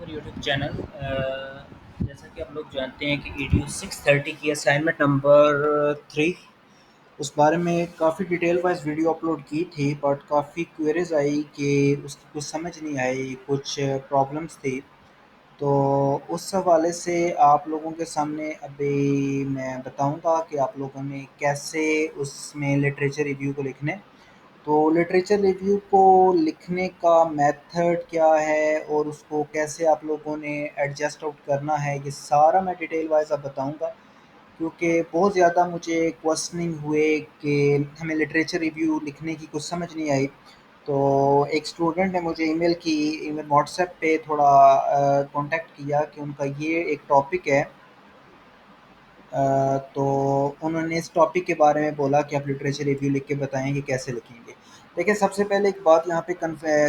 मेरे YouTube channel. जैसा कि आप लोग जानते हैं कि ईडीयू 630 की असाइनमेंट नंबर 3, उस बारे में काफ़ी डिटेल वाइज वीडियो अपलोड की थी, बट काफ़ी क्वेरीज आई कि उसकी कुछ समझ नहीं आई, कुछ प्रॉब्लम्स थी। तो उस हवाले से आप लोगों के सामने अभी मैं बताऊंगा कि आप लोगों ने कैसे उसमें लिटरेचर रिव्यू को लिखने। तो लिटरेचर रिव्यू को लिखने का मेथड क्या है और उसको कैसे आप लोगों ने एडजस्ट आउट करना है, ये सारा मैं डिटेल वाइज अब बताऊंगा। क्योंकि बहुत ज़्यादा मुझे क्वेश्चनिंग हुए कि हमें लिटरेचर रिव्यू लिखने की कुछ समझ नहीं आई। तो एक स्टूडेंट ने मुझे ईमेल की, ईमेल व्हाट्सएप पे थोड़ा कांटेक्ट किया कि उनका ये एक टॉपिक है। तो उन्होंने इस टॉपिक के बारे में बोला कि आप लिटरेचर रिव्यू लिख के बताएं कि कैसे लिखेंगे। देखिए, सबसे पहले एक बात यहाँ पे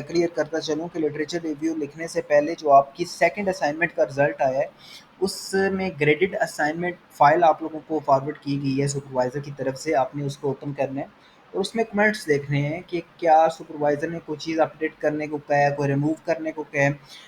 क्लियर करता चलूँ कि लिटरेचर रिव्यू लिखने से पहले जो आपकी सेकंड असाइनमेंट का रिजल्ट आया है, उसमें ग्रेडेड असाइनमेंट फाइल आप लोगों को फॉरवर्ड की गई है सुपरवाइज़र की तरफ से। आपने उसको ओपन करना है और उसमें कमेंट्स देखने हैं कि क्या सुपरवाइज़र ने कोई चीज़ अपडेट करने को कहा है, कोई रिमूव करने को कहा है।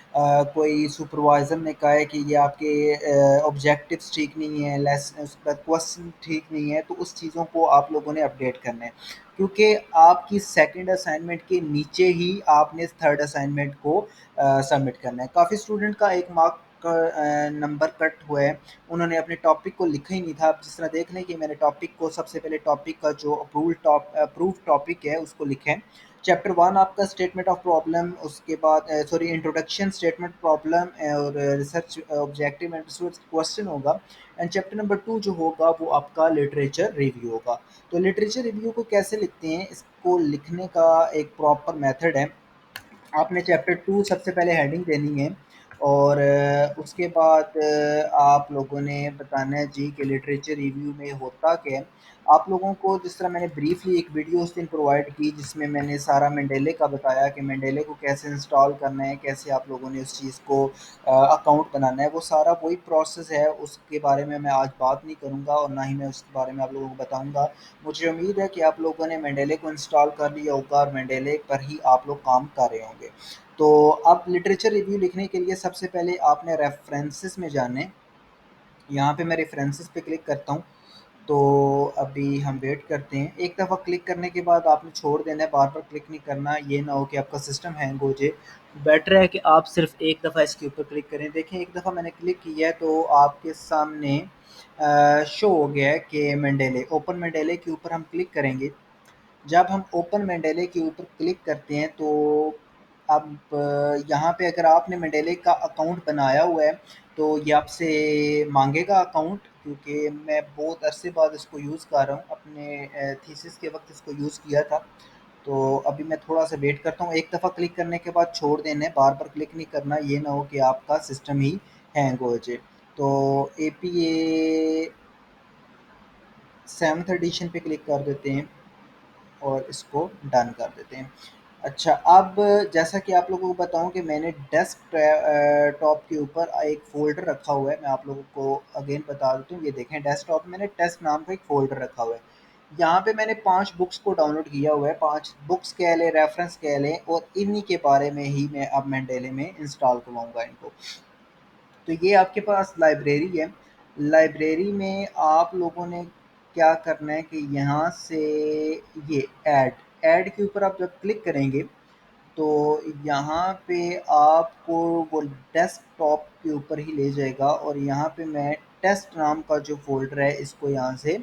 कोई सुपरवाइज़र ने कहा है कि ये आपके ऑब्जेक्टिव्स ठीक नहीं है, लेस उसका क्वेश्चन ठीक नहीं है, तो उस चीज़ों को आप लोगों ने अपडेट करना है। क्योंकि आपकी सेकंड असाइनमेंट के नीचे ही आपने थर्ड असाइनमेंट को सबमिट करना है। काफ़ी स्टूडेंट का एक मार्क का नंबर कट हुआ है, उन्होंने अपने टॉपिक को लिखा ही नहीं था। आप जिस तरह देख लें कि मैंने टॉपिक को, सबसे पहले टॉपिक का जो अप्रूव टॉपिक है उसको लिखें। चैप्टर वन आपका स्टेटमेंट ऑफ प्रॉब्लम, उसके बाद सॉरी इंट्रोडक्शन, स्टेटमेंट प्रॉब्लम और research objective and research question होगा। एंड चैप्टर नंबर टू जो होगा वो आपका लिटरेचर रिव्यू होगा। तो लिटरेचर रिव्यू को कैसे लिखते हैं, इसको लिखने का एक प्रॉपर मेथड है। आपने चैप्टर टू सबसे पहले हेडिंग देनी है और उसके बाद आप लोगों ने बताना है जी कि लिटरेचर रिव्यू में होता क्या है। आप लोगों को जिस तरह मैंने ब्रीफली एक वीडियो उस दिन प्रोवाइड की जिसमें मैंने सारा मेंडेले का बताया कि मेंडेले को कैसे इंस्टॉल करना है, कैसे आप लोगों ने उस चीज़ को अकाउंट बनाना है, वो सारा वही प्रोसेस है। उसके बारे में मैं आज बात नहीं करूँगा और ना ही मैं उसके बारे में आप लोगों को बताऊँगा। मुझे उम्मीद है कि आप लोगों ने मेंडेले को इंस्टॉल कर लिया होगा और मेंडेले पर ही आप लोग काम कर रहे होंगे। तो अब लिटरेचर रिव्यू लिखने के लिए सबसे पहले आपने रेफरेंसेस में जाना है। यहाँ पे मैं रेफरेंसेस पे क्लिक करता हूँ। तो अभी हम वेट करते हैं। एक दफ़ा क्लिक करने के बाद आपने छोड़ देना है, बार बार क्लिक नहीं करना। ये ना हो कि आपका सिस्टम हैंग हो जाए। बेटर है कि आप सिर्फ एक दफ़ा इसके ऊपर क्लिक करें। देखें, एक दफ़ा मैंने क्लिक किया है तो आपके सामने शो हो गया है कि मेंडेले, ओपन मेंडेले के ऊपर हम क्लिक करेंगे। जब हम ओपन मेंडेले के ऊपर क्लिक करते हैं तो अब यहाँ पे अगर आपने मेंडेले का अकाउंट बनाया हुआ है तो ये आपसे मांगेगा अकाउंट, क्योंकि मैं बहुत अरसे बाद इसको यूज़ कर रहा हूँ, अपने थीसिस के वक्त इसको यूज़ किया था। तो अभी मैं थोड़ा सा वेट करता हूँ। एक दफ़ा क्लिक करने के बाद छोड़ देना है, बार बार क्लिक नहीं करना, ये ना हो कि आपका सिस्टम ही हैंग हो जाए। तो A P A seventh addition पे क्लिक कर देते हैं और इसको डन कर देते हैं। अच्छा, अब जैसा कि आप लोगों को बताऊं कि मैंने डेस्क टॉप के ऊपर एक फ़ोल्डर रखा हुआ है। मैं आप लोगों को अगेन बता देता हूँ। ये देखें, डेस्कटॉप में मैंने टेस्ट नाम का एक फ़ोल्डर रखा हुआ है। यहाँ पे मैंने 5 बुक्स को डाउनलोड किया हुआ है। 5 बुक्स कह लें, रेफरेंस कह लें, और इन्हीं के बारे में ही मैं अब मेंडेले में इंस्टॉल करवाऊँगा इनको। तो ये आपके पास लाइब्रेरी है। लाइब्रेरी में आप लोगों ने क्या करना है कि यहाँ से ये ऐड ऐड के ऊपर आप जब क्लिक करेंगे तो यहाँ पे आपको वो डेस्कटॉप के ऊपर ही ले जाएगा और यहाँ पे मैं टेस्ट नाम का जो फ़ोल्डर है इसको यहाँ से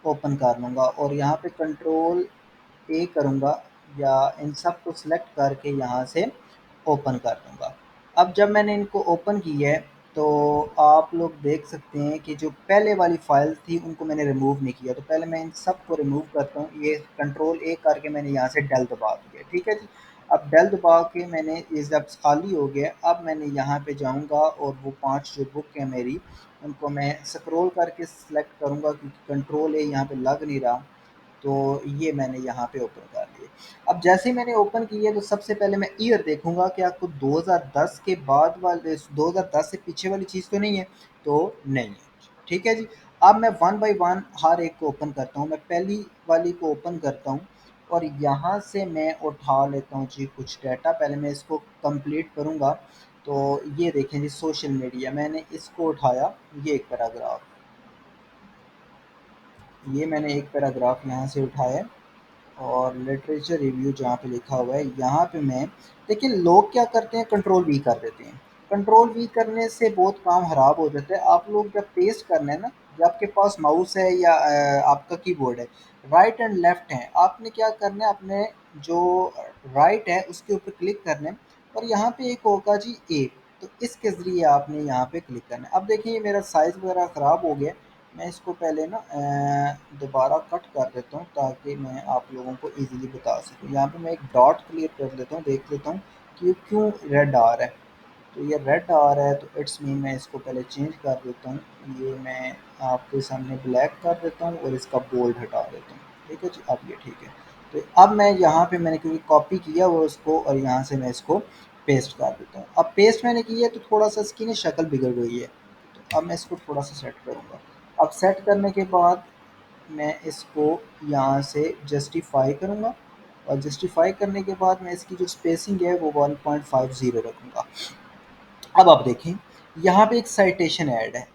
ओपन कर लूँगा और यहाँ पे कंट्रोल ए करूँगा या इन सब को सिलेक्ट करके यहाँ से ओपन कर दूँगा। अब जब मैंने इनको ओपन किया है तो आप लोग देख सकते हैं कि जो पहले वाली फाइल थी उनको मैंने रिमूव नहीं किया। तो पहले मैं इन सब को रिमूव करता हूँ। ये कंट्रोल ए करके मैंने यहाँ से डेल दबा दिया, ठीक है जी। अब डेल दबा के मैंने ये जब खाली हो गया, अब मैंने यहाँ पे जाऊँगा और वो 5 जो बुक है मेरी, उनको मैं स्क्रॉल करके सिलेक्ट करूँगा क्योंकि कंट्रोल ए यहाँ पे लग नहीं रहा। तो ये मैंने यहाँ पे ओपन कर लिए। अब जैसे ही मैंने ओपन किया तो सबसे पहले मैं ईयर देखूंगा कि आपको 2010 के बाद वाले, 2010 से पीछे वाली चीज़ तो नहीं है। तो नहीं है, ठीक है जी। अब मैं वन बाय वन हर एक को ओपन करता हूँ। मैं पहली वाली को ओपन करता हूँ और यहाँ से मैं उठा लेता हूँ जी कुछ डाटा। पहले मैं इसको कंप्लीट करूँगा। तो ये देखें जी, सोशल मीडिया मैंने इसको उठाया, ये एक पैराग्राफ, ये मैंने एक पैराग्राफ यहाँ से उठाया। और लिटरेचर रिव्यू जहाँ पे लिखा हुआ है यहाँ पे मैं, लेकिन लोग क्या करते हैं, कंट्रोल वी कर देते हैं। कंट्रोल वी करने से बहुत काम खराब हो जाता है। आप लोग जब पेस्ट करना है ना, जब आपके पास माउस है या आपका कीबोर्ड है, राइट एंड लेफ्ट है, आपने क्या करना है, अपने जो राइट है उसके ऊपर क्लिक करना है। और यहाँ पे एक होगा जी ए, तो इसके ज़रिए आपने यहाँ पे क्लिक करना है। अब देखिए मेरा साइज़ वगैरह ख़राब हो गया। मैं इसको पहले ना दोबारा कट कर देता हूँ ताकि मैं आप लोगों को इजीली बता सकूँ। यहाँ पे मैं एक डॉट क्लियर कर लेता हूँ, देख लेता हूँ कि ये क्यों रेड आ रहा है। तो ये रेड आ रहा है तो इट्स मीन मैं इसको पहले चेंज कर देता हूँ। ये मैं आपके सामने ब्लैक कर देता हूँ और इसका बोल्ड हटा देता हूँ। ठीक है जी, अब ये ठीक है। तो अब मैं यहाँ पे मैंने क्योंकि कॉपी किया हुआ उसको, और यहाँ से मैं इसको पेस्ट कर देता हूँ। अब पेस्ट मैंने किया है तो थोड़ा सा इसकी ना शक्ल बिगड़ गई है। तो अब मैं इसको थोड़ा सा सेट करूँगा। अब सेट करने के बाद मैं इसको यहाँ से जस्टिफाई करूँगा। और जस्टिफाई करने के बाद मैं इसकी जो स्पेसिंग है वो 1.50 रखूँगा। अब आप देखें, यहाँ पे एक साइटेशन ऐड है,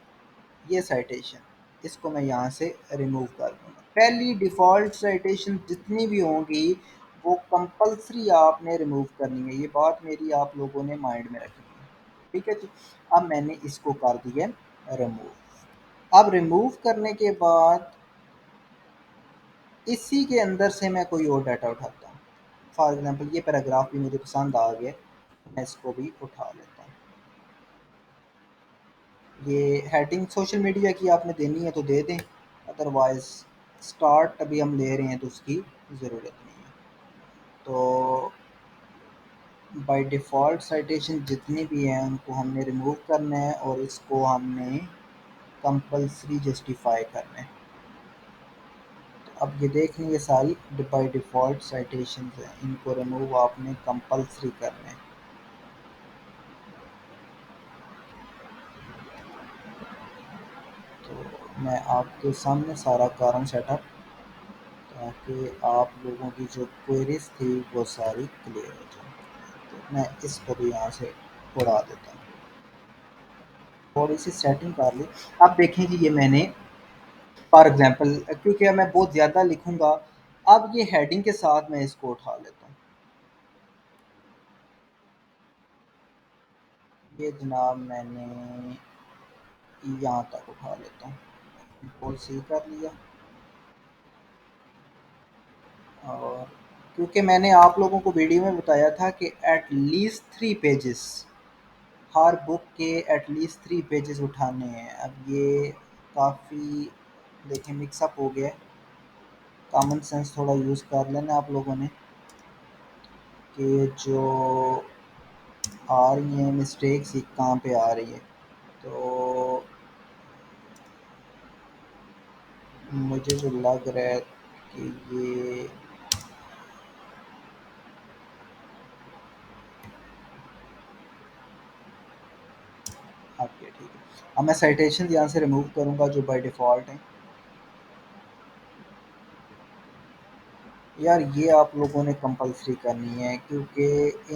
ये साइटेशन, इसको मैं यहाँ से रिमूव कर दूँगा। पहली डिफ़ॉल्ट साइटेशन जितनी भी होंगी वो कंपल्सरी आपने रिमूव करनी है। ये बात मेरी आप लोगों ने माइंड में रखनी है। ठीक है जी। अब मैंने इसको कर दिया रिमूव। अब रिमूव करने के बाद इसी के अंदर से मैं कोई और डाटा उठाता हूँ। फॉर एग्जांपल ये पैराग्राफ भी मुझे पसंद आ गया, मैं इसको भी उठा लेता हूँ। ये हेडिंग सोशल मीडिया की आपने देनी है तो दे दें, अदरवाइज स्टार्ट अभी हम ले रहे हैं तो उसकी ज़रूरत नहीं है। तो बाय डिफ़ॉल्ट साइटेशन जितनी भी हैं उनको हमने रिमूव करना है और इसको हमने कंपल्सरी जस्टिफाई करना है। तो अब ये देख लें, ये सारी बाय डिफ़ॉल्ट साइटेशंस हैं, इनको रिमूव आपने कंपल्सरी करना है। तो मैं आपके सामने सारा कारण सेटअप, ताकि आप लोगों की जो क्वेरीज थी वो सारी क्लियर हो जाए। तो मैं इसको भी यहाँ से उड़ा देता हूँ। थोड़ी सी सेटिंग कर ली। अब देखें जी, ये मैंने फॉर एग्जांपल, क्योंकि मैं बहुत ज़्यादा लिखूंगा, अब ये हेडिंग के साथ मैं इसको उठा लेता हूँ। ये जनाब मैंने यहाँ तक उठा लेता हूँ, कंट्रोल सी कर लिया। और क्योंकि मैंने आप लोगों को वीडियो में बताया था कि at least 3 pages, her book के एटलीस्ट 3 पेजेस उठाने हैं। अब ये काफ़ी देखें मिक्सअप हो गया है। कॉमन सेंस थोड़ा यूज़ कर लेना आप लोगों ने, कि जो आ रही हैं मिस्टेक्स ये कहाँ पे आ रही है। तो मुझे जो लग रहा है कि ये आपके ठीक है। अब मैं साइटेशन यहाँ से रिमूव करूँगा जो बाय डिफ़ॉल्ट हैं। यार ये आप लोगों ने कंपल्सरी करनी है, क्योंकि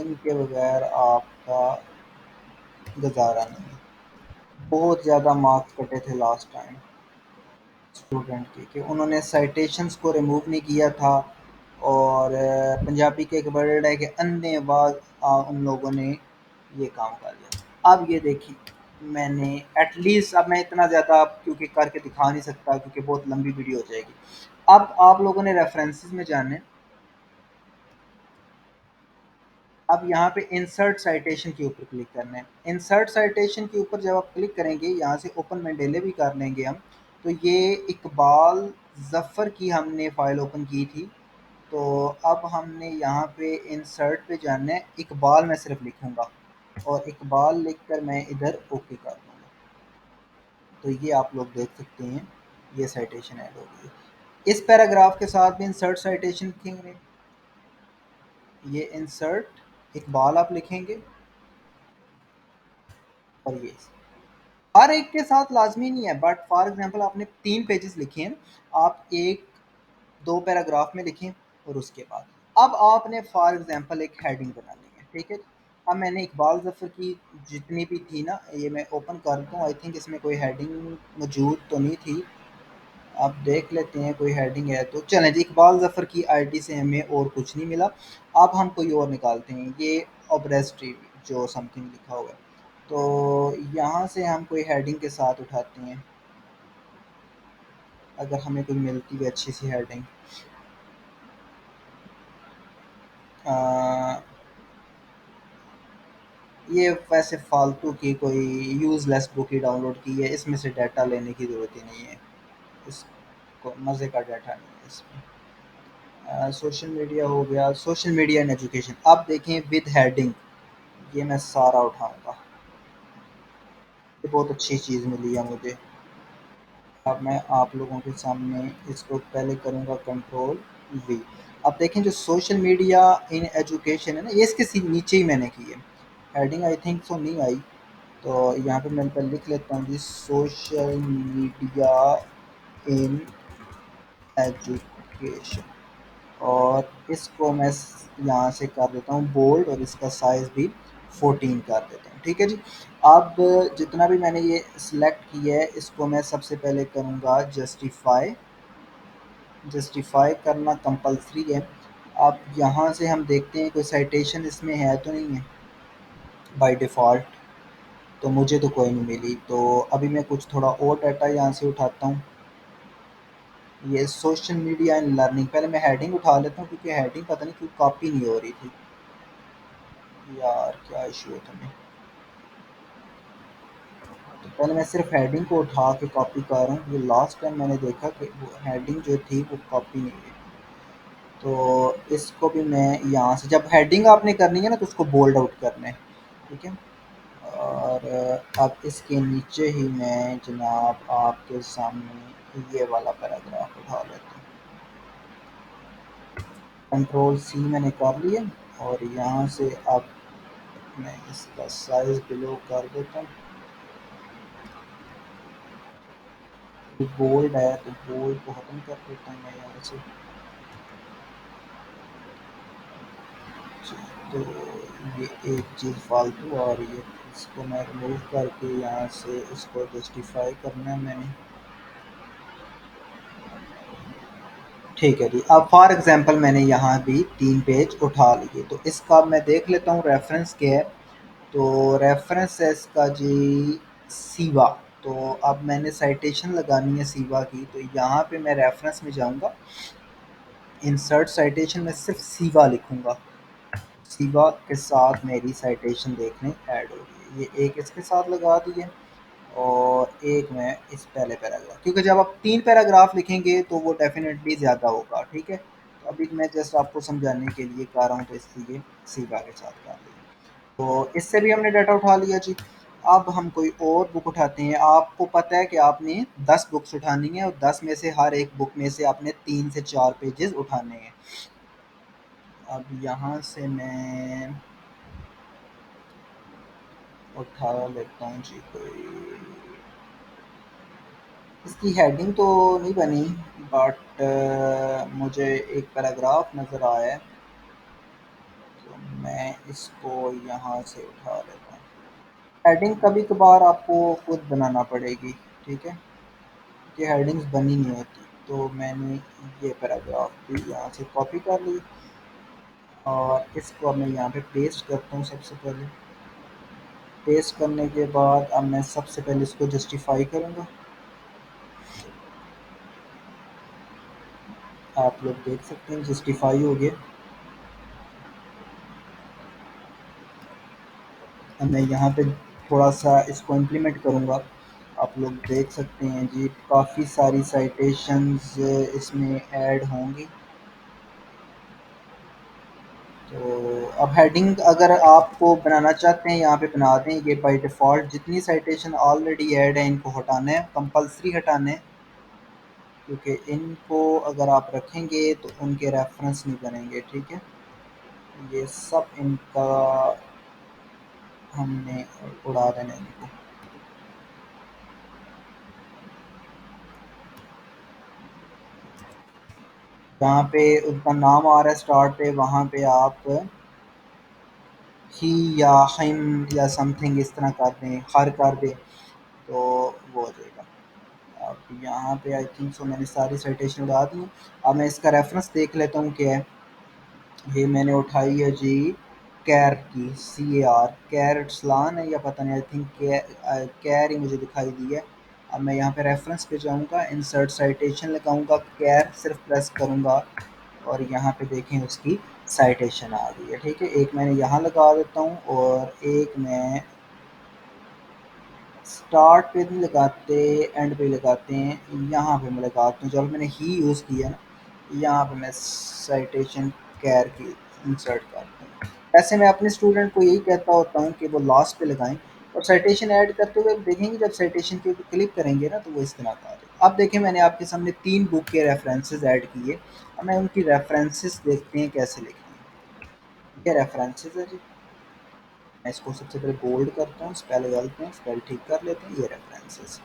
इनके बगैर आपका गुजारा नहीं है। बहुत ज़्यादा मार्क्स कटे थे लास्ट टाइम स्टूडेंट के, कि उन्होंने साइटेशंस को रिमूव नहीं किया था। और पंजाबी के एक वर्ड है कि अंधे वाज उन लोगों ने ये काम कर लिया। अब ये देखिए, मैंने एटलीस्ट, अब मैं इतना ज़्यादा क्योंकि करके दिखा नहीं सकता क्योंकि बहुत लंबी वीडियो हो जाएगी। अब आप लोगों ने रेफरेंसेस में जाने, अब यहाँ पे इंसर्ट साइटेशन के ऊपर क्लिक करना है। इंसर्ट साइटेशन के ऊपर जब आप क्लिक करेंगे, यहाँ से ओपन मेंडेले भी कर लेंगे हम। तो ये इकबाल जफ़र की हमने फ़ाइल ओपन की थी। तो अब हमने यहाँ पे इंसर्ट पे जाना है, इकबाल मैं सिर्फ लिखूँगा और इकबाल लिख कर मैं इधर ओके कर दूँगा। तो ये आप लोग देख सकते हैं, ये साइटेशन ऐड हो गई है। इस पैराग्राफ के साथ भी इंसर्ट साइटेशन लिखेंगे, ये इंसर्ट इकबाल आप लिखेंगे। और ये हर एक के साथ लाजमी नहीं है, बट फॉर एग्जांपल आपने 3 पेजेस लिखे हैं, आप एक दो पैराग्राफ में लिखें और उसके बाद अब आपने फॉर एग्जांपल एक हेडिंग बनानी है, ठीक है। अब मैंने इकबाल जफ़र की जितनी भी थी ना, ये मैं ओपन करता हूँ, आई थिंक इसमें कोई हेडिंग मौजूद तो नहीं थी। आप देख लेते हैं कोई हेडिंग है तो चलें जी। इकबाल जफ़र की आईडी से हमें और कुछ नहीं मिला। अब हम कोई और निकालते हैं, ये ऑब्रेस्ट्री जो समथिंग लिखा हुआ है, तो यहाँ से हम कोई हेडिंग के साथ उठाते हैं, अगर हमें कोई मिलती है अच्छी सी हेडिंग। अ, ये वैसे फालतू की कोई यूज़लेस बुक ही डाउनलोड की है, इसमें से डाटा लेने की ज़रूरत ही नहीं है, इसको मज़े का डाटा नहीं है इसमें। सोशल मीडिया हो गया, सोशल मीडिया एंड एजुकेशन। अब देखें विद हेडिंग, ये मैं सारा उठाऊंगा, ये बहुत अच्छी चीज़ मिली है मुझे। अब मैं आप लोगों के सामने इसको पहले करूंगा कंट्रोल वी। अब देखें जो सोशल मीडिया इन एजुकेशन है ना, ये इसके नीचे ही मैंने की है हेडिंग, आई थिंक सो नहीं आई। तो यहाँ पे मैं पहले लिख लेता हूँ जी, सोशल मीडिया इन एजुकेशन, और इसको मैं यहाँ से कर देता हूँ बोल्ड, और इसका साइज़ भी 14 कर देता हूँ, ठीक है जी। अब जितना भी मैंने ये सिलेक्ट किया है, इसको मैं सबसे पहले करूँगा जस्टिफाई। जस्टिफाई करना कंपलसरी है। अब यहाँ से हम देखते हैं कोई साइटेशन इसमें है तो नहीं है बाय डिफ़ॉल्ट, तो मुझे तो कोई नहीं मिली। तो अभी मैं कुछ थोड़ा और डाटा यहाँ से उठाता हूँ। ये सोशल मीडिया एंड लर्निंग, पहले मैं हेडिंग उठा लेता हूँ क्योंकि हेडिंग पता नहीं क्यों कॉपी नहीं हो रही थी। यार क्या इशू है तुम्हें। तो पहले मैं सिर्फ हेडिंग को उठा के कॉपी कर रहा हूँ, ये लास्ट टाइम मैंने देखा कि वो हेडिंग जो थी वो कॉपी नहीं हुई। तो इसको भी मैं यहाँ से, जब हेडिंग आपने करनी है ना तो उसको बोल्ड आउट करना है, ठीक है। और अब इसके नीचे ही मैं जनाब आपके सामने ये वाला पैराग्राफ उठा लेता हूँ। कंट्रोल सी मैंने कर लिया, और यहाँ से अब मैं इसका साइज़ बिलो कर देता हूँ। बोल्ड है तो बोल्ड को ख़त्म कर देता हूँ मैं यहाँ से। तो ये एक चीज़ फालतू आ रही है, इसको मैं रिमूव करके यहाँ से इसको जस्टिफाई करना है मैंने, ठीक है जी। अब फॉर एग्जांपल मैंने यहाँ भी 3 पेज उठा लिए, तो इसका मैं देख लेता हूँ रेफरेंस क्या है। तो रेफरेंस है इसका जी सीवा। तो अब मैंने साइटेशन लगानी है सीवा की, तो यहाँ पे मैं रेफरेंस में जाऊँगा, इंसर्ट साइटेशन में सिर्फ सीवा लिखूँगा। सीवा के साथ मेरी साइटेशन देखने ऐड हो रही है, ये एक इसके साथ लगा दी है, और एक मैं इस पहले पैराग्राफ, क्योंकि जब आप 3 पैराग्राफ लिखेंगे तो वो डेफिनेटली ज़्यादा होगा, ठीक है। तो अभी मैं जस्ट आपको समझाने के लिए कर रहा हूँ, तो इसलिए सीवा के साथ कर लिया। तो इससे भी हमने डाटा उठा लिया जी। अब हम कोई और बुक उठाते हैं। आपको पता है कि आपने 10 बुक्स उठानी है, और 10 में से हर एक बुक में से आपने 3 से 4 पेजेस उठाने हैं। अब यहाँ से मैं उठा लेता हूँ जी कोई, इसकी हेडिंग तो नहीं बनी, बट मुझे एक पैराग्राफ नज़र आया है, तो मैं इसको यहाँ से उठा लेता हूँ। हेडिंग कभी कभार आपको खुद बनाना पड़ेगी, ठीक है, कि हेडिंग्स बनी नहीं होती। तो मैंने ये पैराग्राफ भी यहाँ से कॉपी कर ली, और इसको अब मैं यहाँ पे पेस्ट करता हूँ सबसे पहले। पेस्ट करने के बाद अब मैं सबसे पहले इसको जस्टिफाई करूँगा। आप लोग देख सकते हैं जस्टिफाई हो गया। अब मैं यहाँ पे थोड़ा सा इसको इम्प्लीमेंट करूँगा। आप लोग देख सकते हैं जी, काफ़ी सारी साइटेशंस इसमें ऐड होंगी। तो अब हेडिंग अगर आपको बनाना चाहते हैं यहाँ पे बना दें, ये बाय डिफ़ॉल्ट जितनी साइटेशन ऑलरेडी ऐड है इनको हटाना है, कंपलसरी हटाना है, क्योंकि इनको अगर आप रखेंगे तो उनके रेफरेंस नहीं बनेंगे, ठीक है। ये सब इनका हमने उड़ा देना है इनको। जहाँ पे उनका नाम आ रहा है स्टार्ट पे, वहाँ पे आप ही या हिम या समथिंग इस तरह कर दें, हर कर दें, तो वो हो जाएगा। अब यहाँ पे आई थिंक सो मैंने सारी साइटेशन लगा दी हैं। अब मैं इसका रेफरेंस देख लेता हूँ क्या है। ये मैंने उठाई है जी कैर की, CAR, कैर अरसलान है या पता नहीं, आई थिंक कैर ही मुझे दिखाई दी है। अब मैं यहाँ पे रेफरेंस पे जाऊँगा, इंसर्ट साइटेशन लगाऊँगा, कैर सिर्फ प्रेस करूँगा और यहाँ पे देखें उसकी साइटेशन आ गई है। ठीक है, एक मैंने यहाँ लगा देता हूँ और एक मैं स्टार्ट पे नहीं लगाते, एंड पे लगाते हैं, यहाँ पे मैं लगाता हूँ, जब मैंने ही यूज़ किया ना, यहाँ पे मैं साइटेशन कैर की इंसर्ट करता हूँ। ऐसे मैं अपने स्टूडेंट को यही कहता होता हूँ कि वो लास्ट पे लगाएं, और साइटेशन ऐड करते हुए देखेंगे जब साइटेशन के ऊपर क्लिक करेंगे ना तो वो इस तरह का आ जाएगा। अब देखें मैंने आपके सामने 3 बुक के रेफरेंसेस ऐड किए। अब मैं उनकी रेफरेंसेस देखते हैं कैसे लिखते हैं। ये रेफरेंसेस है जी, मैं इसको सबसे पहले बोल्ड करता हूँ, स्पेल गलत है, स्पेल ठीक कर लेते हैं, ये रेफरेंसेस।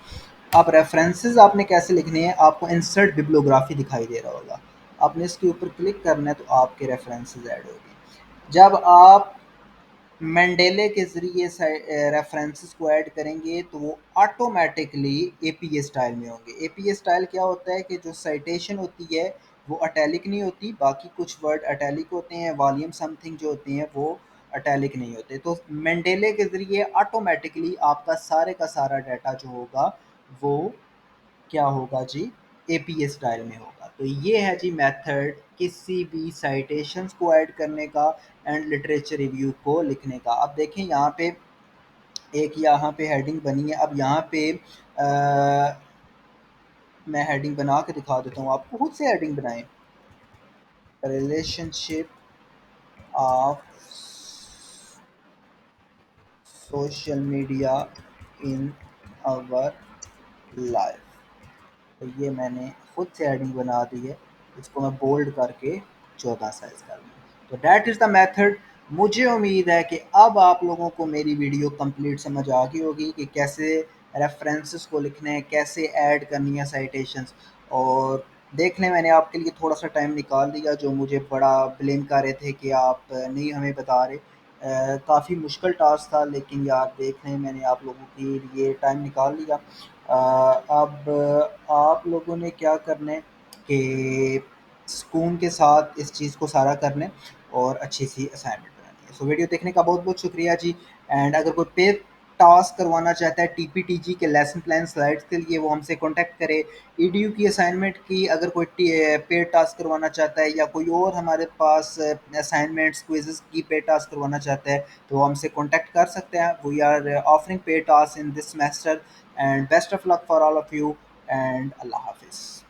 अब रेफरेंसेस आपने कैसे लिखने हैं, आपको इंसर्ट बिब्लियोग्राफी दिखाई दे रहा होगा, आपने इसके ऊपर क्लिक करना है तो आपके रेफरेंसेस ऐड होंगे। जब आप मेंडेले के ज़रिए रेफरेंसेस को ऐड करेंगे तो वो ऑटोमेटिकली एपीए स्टाइल में होंगे। एपीए स्टाइल क्या होता है कि जो साइटेशन होती है वो अटैलिक नहीं होती, बाकी कुछ वर्ड अटैलिक होते हैं, वॉल्यूम समथिंग जो होते हैं वो अटैलिक नहीं होते। तो मेंडेले के ज़रिए ऑटोमेटिकली आपका सारे का सारा डाटा जो होगा वो क्या होगा जी, एपीए स्टाइल में होगा। तो ये है जी मेथड किसी भी साइटेशंस को ऐड करने का एंड लिटरेचर रिव्यू को लिखने का। अब देखें यहाँ पे एक यहाँ पे हेडिंग बनी है। अब यहाँ पे मैं हेडिंग बना के दिखा देता हूँ आपको, खुद से हेडिंग बनाएं। Relationship of social media in our life, तो ये मैंने खुद से हेडिंग बना दी है, इसको मैं बोल्ड करके 14 साइज कर लूँ। तो डैट इज़ द मेथड। मुझे उम्मीद है कि अब आप लोगों को मेरी वीडियो कंप्लीट समझ आ गई होगी कि कैसे रेफरेंसेस को लिखना है, कैसे ऐड करनी है साइटेशंस। और देख लें मैंने आपके लिए थोड़ा सा टाइम निकाल दिया, जो मुझे बड़ा ब्लेम कर रहे थे कि आप नहीं हमें बता रहे। काफ़ी मुश्किल टास्क था, लेकिन यार देख लें मैंने आप लोगों के लिए टाइम निकाल लिया। अब आप लोगों ने क्या करना है कि सुकून के साथ इस चीज़ को सारा करना है और अच्छी सी असाइनमेंट बनानी है। सो वीडियो देखने का बहुत बहुत शुक्रिया जी। एंड अगर कोई पे टास्क करवाना चाहता है टीपीटीजी के लेसन प्लान स्लाइड्स के लिए, वो हमसे कांटेक्ट करे। ईडीयू की असाइनमेंट की अगर कोई पेड टास्क करवाना चाहता है या कोई और हमारे पास असाइनमेंट्स क्विज़ेस की पेड टास्क करवाना चाहता है तो वो हमसे कांटेक्ट कर सकते हैं। We are offering paid task in this semester, and best of luck for all of you, and अल्लाह हाफिज़।